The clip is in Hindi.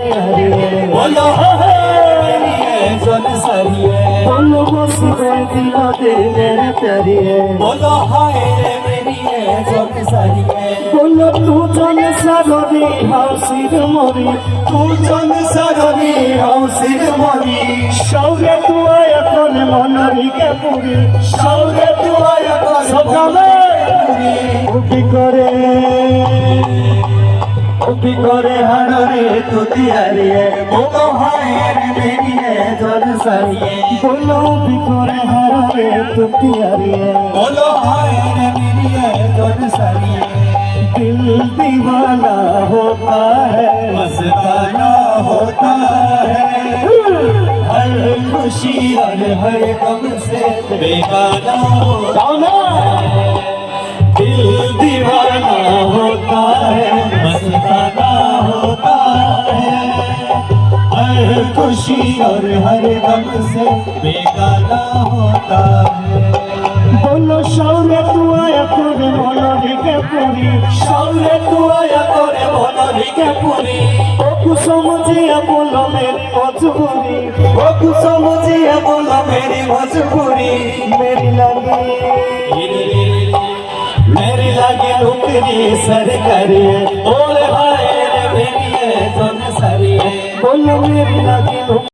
बोलो जन सरिए बोलो बस दिल दिलेर प्यारिए बोलो हाय रे मेरी जन सरिए बोलो तू जन सारी हाउसिर मरी तू जन सरी हौसिर मरी शौर्य तू आया कोन मनरिके पुरी शौर्य तू आया सकाले उठी करे हारे तू तियारिए बोलो हाय रे मेरी जन सरिए बोलो उठी करे हारे तू तियारिए बोलो हाय रे मेरी जन सरिए दिल दीवाना होता है मस्ताना होता है हर खुशी और हर गम से बेगाना होता है दिल दीवाना होता है मस्ताना होता है हर खुशी और हर गम से बेगाना होता है बोलो शौर्य तू आया करे मनरिके पुरी शौर्य तू आया करे मनरिके पुरी ओ कुसुमजिया बोलो मेरी मजबूरी ओ कुसुमजिया बोलो मेरी मजबूरी मेरी लागे नौकरी सरकारी बोले हाय रे मेरी जन सरिए बोलो मेरी लगी